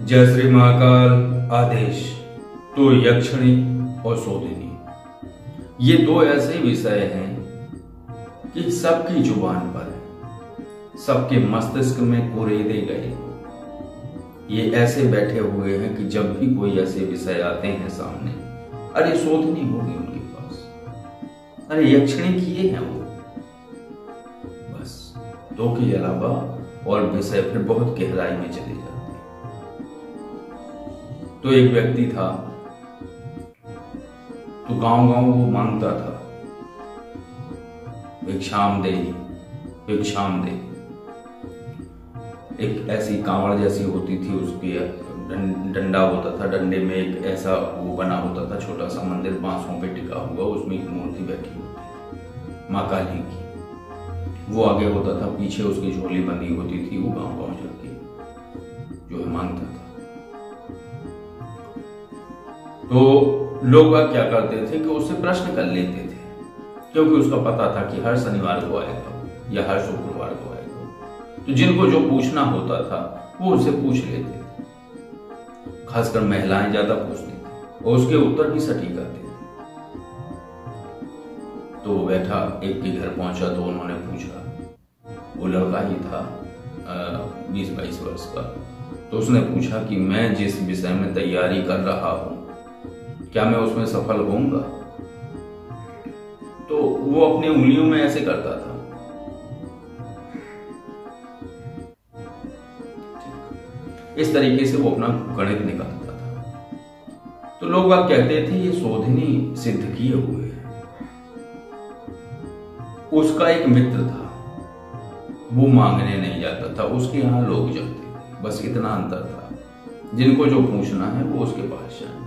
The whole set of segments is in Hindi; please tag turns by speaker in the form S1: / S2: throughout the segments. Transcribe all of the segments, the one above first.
S1: जय श्री महाकाल। आदेश। तो यक्षिणी और शोधिनी ये दो ऐसे विषय हैं कि सबकी जुबान पर है, सबके मस्तिष्क में कुरेदे गए। ये ऐसे बैठे हुए हैं कि जब भी कोई ऐसे विषय आते हैं सामने, अरे शोधिनी होगी उनके पास, अरे यक्षिणी किए हैं वो, बस दो के अलावा और विषय फिर बहुत गहराई में चले जाते हैं। तो एक व्यक्ति था, तो गांव गांव वो मांगता था, भिक्षाम दे भिक्षाम दे। एक ऐसी कांवड़ जैसी होती थी, उसकी डंडा होता था, डंडे में एक ऐसा वो बना होता था, छोटा सा मंदिर बांसों पे टिका हुआ, उसमें एक मूर्ति बैठी होती, माँ काली की। वो आगे होता था, पीछे उसकी झोली बंधी होती थी, वो गांव गांव जाके जो है मांगता था। तो लोग क्या करते थे कि उससे प्रश्न कर लेते थे, क्योंकि उसका पता था कि हर शनिवार को आएगा या हर शुक्रवार को आएगा। तो जिनको जो पूछना होता था वो उससे पूछ लेते थे, खासकर महिलाएं ज्यादा पूछती थी और उसके उत्तर भी सटीक आते थे। तो वो बैठा, एक के घर पहुंचा तो उन्होंने पूछा, वो लड़का ही था 20-22 वर्ष का। तो उसने पूछा कि मैं जिस विषय में तैयारी कर रहा हूं, क्या मैं उसमें सफल होऊंगा? तो वो अपनी उंगलियों में ऐसे करता था, इस तरीके से वो अपना गणित निकालता था। तो लोग आप कहते थे ये शोधिनी सिद्ध किए हुए है। उसका एक मित्र था, वो मांगने नहीं जाता था, उसके यहां लोग जाते थे, बस इतना अंतर था। जिनको जो पूछना है वो उसके पास जाएंगे,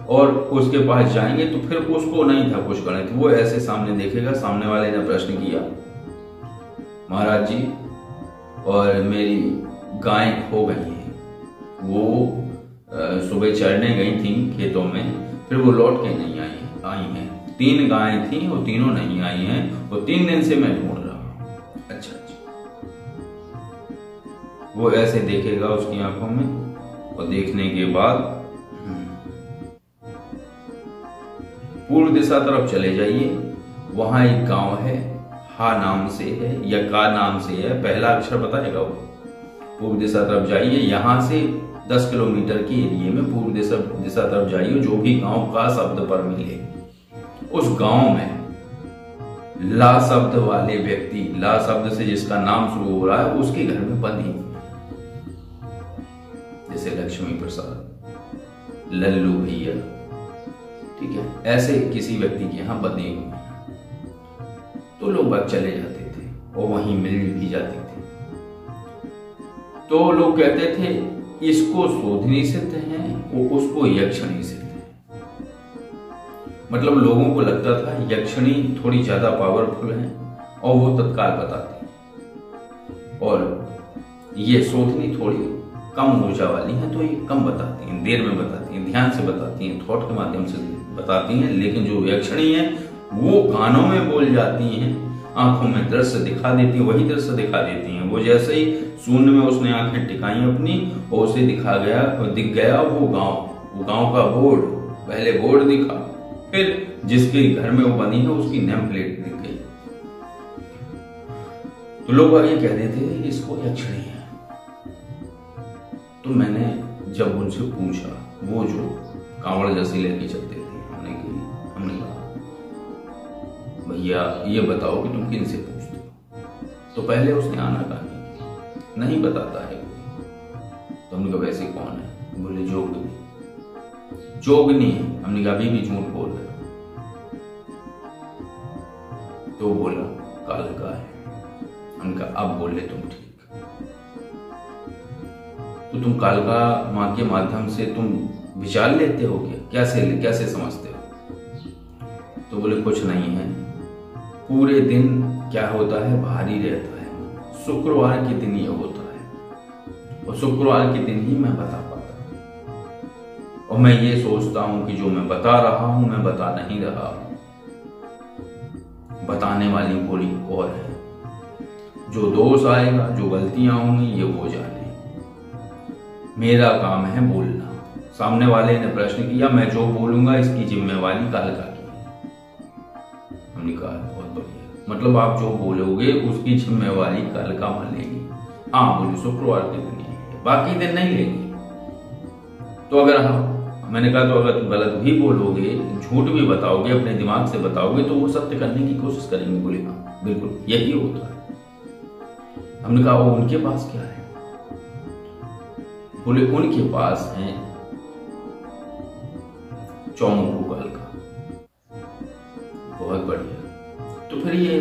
S1: और उसके पास जाएंगे तो फिर उसको नहीं था कुछ गणित, वो ऐसे सामने देखेगा, सामने वाले ने प्रश्न किया, महाराज जी और मेरी गाय खो गई है, वो सुबह चरने गई थी खेतों में, फिर वो लौट के नहीं आई हैं। 3 गायें थी, वो तीनों नहीं आई हैं, वो 3 दिन से मैं ढूंढ रहा हूं। अच्छा। वो ऐसे देखेगा उसकी आंखों में, और देखने के बाद पूर्व दिशा तरफ चले जाइए, वहां एक गांव है, हा नाम से है या का नाम से है, पहला अक्षर बताएगा वो। पूर्व दिशा तरफ जाइए, यहां से 10 किलोमीटर के एरिया में पूर्व दिशा तरफ जाइए, जो भी गांव का शब्द पर मिले, उस गांव में ला शब्द वाले व्यक्ति, ला शब्द से जिसका नाम शुरू हो रहा है, उसके घर में बंदी, जैसे लक्ष्मी प्रसाद, लल्लू भैया, ठीक है, ऐसे किसी व्यक्ति के यहां बंदी हुई। तो लोग बाग चले जाते थे और वहीं मिल भी जाती थी। तो लोग कहते थे इसको शोधिनी सिद्ध है, वो उसको यक्षिणी सिद्ध है। मतलब लोगों को लगता था यक्षिणी थोड़ी ज्यादा पावरफुल है और वो तत्काल बताती है, और ये शोधिनी थोड़ी कम ऊर्जा वाली है, तो ये कम बताती हैं, देर में बताती हैं, ध्यान से बताती हैं, थॉट के माध्यम से बताती हैं। लेकिन जो यक्षिणी है वो कानों में बोल जाती हैं, आंखों में दृश्य दिखा देती हैं, वही दृश्य दिखा देती हैं। वो जैसे ही शून्य में उसने आंखें टिकाई अपनी, और उसे दिख गया वो गांव का बोर्ड, पहले बोर्ड दिखा, फिर जिसके घर में वो बनी है उसकी नेम प्लेट दिख गई। तो लोग आगे कहते थे इसको यक्षिणी है। तो मैंने जब उनसे पूछा, वो जो कांवड़ जैसी लेके चलते थे, हमने कहा भैया ये बताओ कि तुम किन से पूछते हो? तो पहले उसने आना कहा नहीं बताता है। तो हमने कहा वैसे कौन है? बोले जोगनी है। हमने कहा अभी भी झूठ बोल रहे हो? तो बोला कालका है। हमने कहा अब बोले तुम ठीक। तो तुम कालका माँ के माध्यम से तुम विचार लेते हो क्या? कैसे समझते हो? तो बोले कुछ नहीं है, पूरे दिन क्या होता है, भारी रहता है, शुक्रवार के दिन ये होता है, और शुक्रवार के दिन ही मैं बता पाता हूं, और मैं ये सोचता हूं कि जो मैं बता रहा हूं मैं बता नहीं रहा हूं, बताने वाली कोई और है। जो दोष आएगा, जो गलतियां होंगी, ये वो जाने। मेरा काम है बोलना। सामने वाले ने प्रश्न किया, मैं जो बोलूंगा इसकी जिम्मेवारी कालका की है। हमने कहा बहुत बढ़िया, मतलब आप जो बोलोगे उसकी जिम्मेवारी कालका मान लेगी। हाँ बोले शुक्रवार के दिन है, बाकी दिन नहीं लेगी। तो अगर मैंने कहा तो अगर तुम गलत भी बोलोगे, झूठ भी बताओगे, अपने दिमाग से बताओगे, तो वो सत्य करने की कोशिश करेंगे। बोले हाँ बिल्कुल यही होता है। हमने कहा वो उनके पास क्या है? बोले उनके पास है चौमुखो कालका। बहुत बढ़िया। तो फिर ये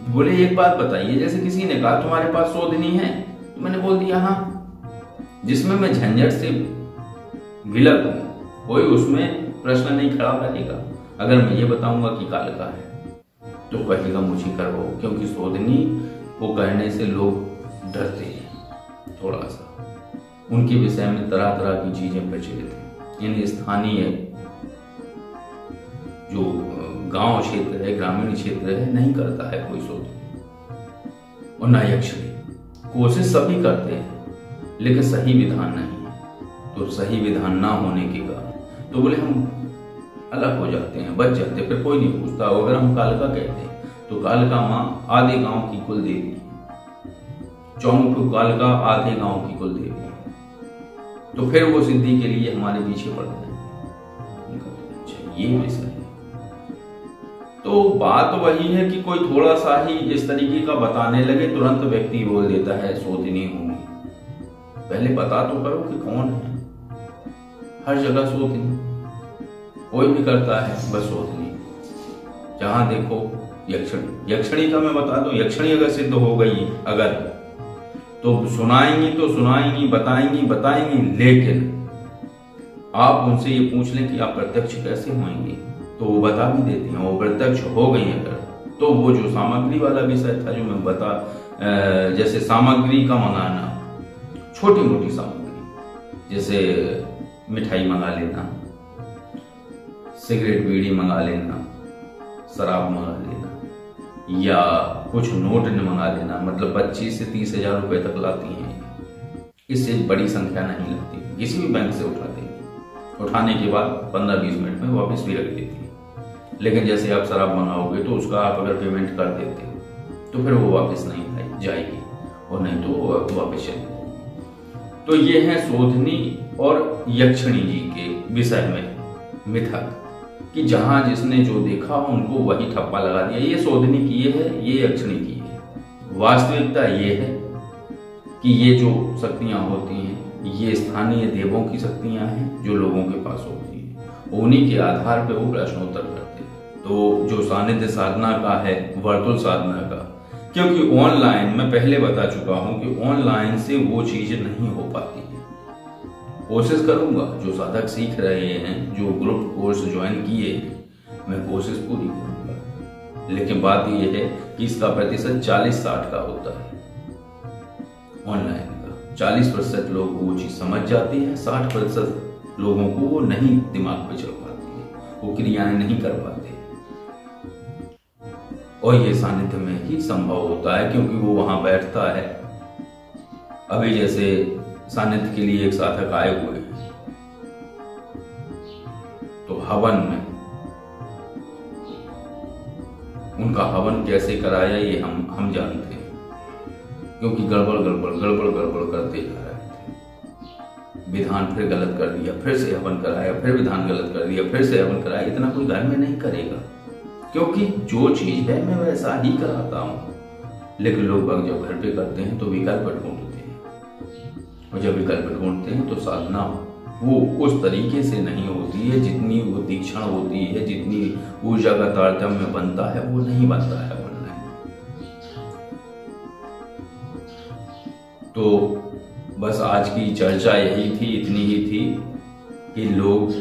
S1: बोले एक बात बताइए, जैसे किसी ने कहा तुम्हारे पास शोधनी है, तो मैंने बोल दिया हाँ, जिसमें मैं झंझट से विलप हूं, कोई उसमें प्रश्न नहीं खड़ा करेगा। अगर मैं ये बताऊंगा कि कालका है तो कहेगा मुझे करवाओ, क्योंकि शोधनी को कहने से लोग डरते हैं थोड़ा सा। उनके विषय में तरह तरह की चीजें प्रचलित हैं। इन स्थानीय जो गांव क्षेत्र है, ग्रामीण क्षेत्र है, नहीं करता है कोई शोधनी और ना यक्षिणी। कोशिश सभी करते हैं लेकिन सही विधान नहीं है। तो सही विधान ना होने के कारण तो बोले हम अलग हो जाते हैं, बच जाते हैं, फिर कोई नहीं पूछता। अगर हम कालका कहते हैं तो कालका माँ आधे गांव की कुल देवी, चौमुखो कालका आधे गांव की कुल देवी, तो फिर वो सिद्धि के लिए हमारे पीछे पड़ते हैं। अच्छा ये विषय है। तो बात वही है कि कोई थोड़ा सा ही इस तरीके का बताने लगे, तुरंत व्यक्ति बोल देता है शोधनी होंगी। पहले पता तो करो कि कौन है। हर जगह शोधनी, कोई भी करता है बस शोधनी। जहां देखो यक्षिणी। यक्षिणी का मैं बता दूं, यक्षिणी अगर सिद्ध हो गई अगर, तो सुनाएंगी तो सुनाएंगी, बताएंगी, लेकिन आप उनसे ये पूछ लें कि आप प्रत्यक्ष कैसे होंगे, तो वो बता भी देती हैं। वो प्रत्यक्ष हो गई अगर, तो वो जो सामग्री वाला विषय था जो मैं बता, जैसे सामग्री का मंगाना, छोटी मोटी सामग्री, जैसे मिठाई मंगा लेना, सिगरेट बीड़ी मंगा लेना, शराब मंगा लेना, या कुछ नोट मंगा लेना, मतलब 25 से 30 हजार रुपए तक लाती हैं। इससे बड़ी संख्या नहीं लगती, किसी भी बैंक से उठाते हैं, उठाने के बाद 15-20 मिनट में वापस भी रख देती है। लेकिन जैसे आप शराब मंगाओगे तो उसका आप अगर पेमेंट कर देते हो तो फिर वो वापस नहीं जाएगी, और नहीं तो वापस चली जाएगी। तो ये है शोधनी और यक्षिणी जी के विषय में मिथक, कि जहां जिसने जो देखा उनको वही ठप्पा लगा दिया, ये शोधनी की है, ये यक्षिणी की है। वास्तविकता ये है कि ये जो शक्तियां होती हैं ये स्थानीय देवों की शक्तियां हैं जो लोगों के पास होती हैं। उन्हीं के आधार पर वो प्रश्नोत्तर करते हैं। तो जो सानिध्य साधना का है, वर्तुल साधना का, क्योंकि ऑनलाइन मैं पहले बता चुका हूं कि ऑनलाइन से वो चीज नहीं हो पाती है। कोशिश करूंगा, जो साधक सीख रहे हैं, जो ग्रुप कोर्स ज्वाइन किए हैं, मैं कोशिश पूरी करूंगा। लेकिन बात यह है कि इसका प्रतिशत 40-60 का होता है ऑनलाइन का। 40% लोग वो चीज समझ जाते हैं, 60% लोगों को वो नहीं दिमाग पे चल पाती है, वो क्रियाएं नहीं कर पाते। और ये सानिध्य में ही संभव होता है, क्योंकि वो वहां बैठता है। अभी जैसे सानिध्य के लिए एक साधक आए हुए हैं, तो हवन में उनका हवन कैसे कराया ये हम जानते हैं, क्योंकि गड़बड़ करते जा रहे थे। विधान फिर गलत कर दिया, फिर से हवन कराया, फिर विधान गलत कर दिया, फिर से हवन कराया। इतना कोई घर में नहीं करेगा, क्योंकि जो चीज है मैं वैसा ही कराता हूं। लेकिन लोग जब घर पे करते हैं तो विकल्प ढूंढते हैं, और जब विकल्प ढूंढते हैं तो साधना वो उस तरीके से नहीं होती है जितनी वो तीक्ष्ण होती है, जितनी ऊर्जा का तारतम्य बनता है वो नहीं बनता है ऑनलाइन। तो बस आज की चर्चा यही थी, इतनी ही थी कि लोग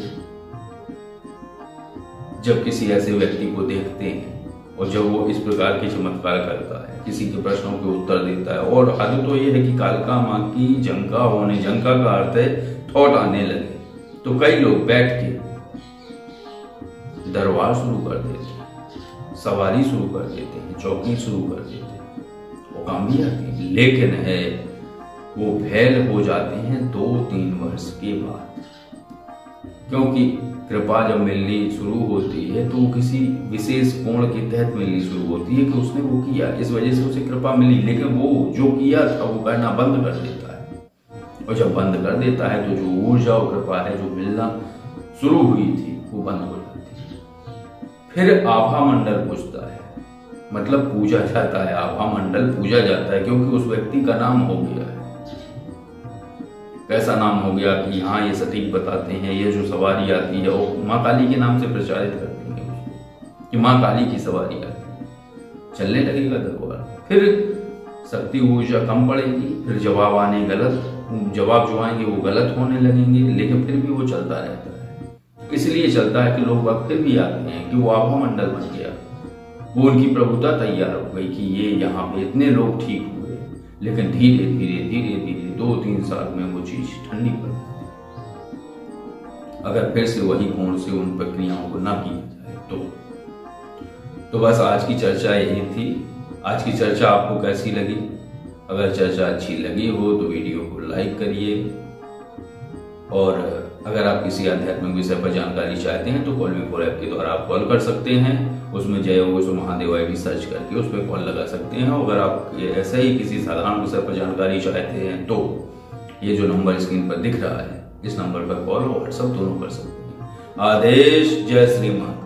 S1: जब किसी ऐसे व्यक्ति को देखते हैं और जब वो इस प्रकार के चमत्कार करता है, किसी के प्रश्नों के उत्तर देता है, और हद तो ये है कि कालका माँ की जंका होने, जंका का अर्थ है थॉट आने लगे, तो कई लोग बैठ के दरबार शुरू कर देते हैं, सवारी शुरू कर देते हैं, चौकी शुरू कर देते हैं, वो काम भी आती है। लेकिन है वो फैल हो जाते हैं 2-3 वर्ष के बाद, क्योंकि कृपा जब मिलनी शुरू होती है तो किसी विशेष कोण के तहत मिलनी शुरू होती है कि उसने वो किया, इस वजह से उसे कृपा मिली। लेकिन वो जो किया था वो करना बंद कर देता है, और जब बंद कर देता है तो जो ऊर्जा और कृपा है जो मिलना शुरू हुई थी वो बंद हो जाती है। फिर आभा मंडल पूजता है, मतलब पूजा जाता है, आभा मंडल पूजा जाता है, क्योंकि उस व्यक्ति का नाम हो गया है। कैसा नाम हो गया कि यहाँ ये सटीक बताते हैं, ये जो सवारी आती है वो माँ काली के नाम से प्रचारित करते हैं उसको कि माँ काली की सवारी आती है, चलने लगेगा दरबार। फिर शक्ति ऊर्जा कम पड़ेगी, फिर जवाब आने गलत, जवाब जो आएंगे वो गलत होने लगेंगे, लेकिन फिर भी वो चलता रहता है। इसलिए चलता है कि लोग वक्त फिर भी आते हैं कि वो आभा मंडल बन गया, वो उनकी प्रभुता तैयार हो गई कि ये यहाँ पे इतने लोग ठीक हुए। लेकिन धीरे धीरे धीरे धीरे 2-3 साल में वो चीज ठंडी पड़ जाती है, अगर फिर से वही कोण से उन प्रक्रियाओं को ना किया जाए तो बस आज की चर्चा यही थी। आज की चर्चा आपको कैसी लगी? अगर चर्चा अच्छी लगी हो तो वीडियो को लाइक करिए, और अगर आप किसी आध्यात्मिक विषय पर जानकारी चाहते हैं तो कॉल मी फॉर ऐप के द्वारा आप कॉल कर सकते हैं। उसमें जय हो सो महादेव आईडी सर्च करके उस पर कॉल लगा सकते हैं। अगर आप ऐसे ही किसी साधारण विषय पर जानकारी चाहते हैं तो ये जो नंबर स्क्रीन पर दिख रहा है, इस नंबर पर कॉल और व्हाट्सएप दोनों कर सकते हैं। आदेश, जय श्री महादेव।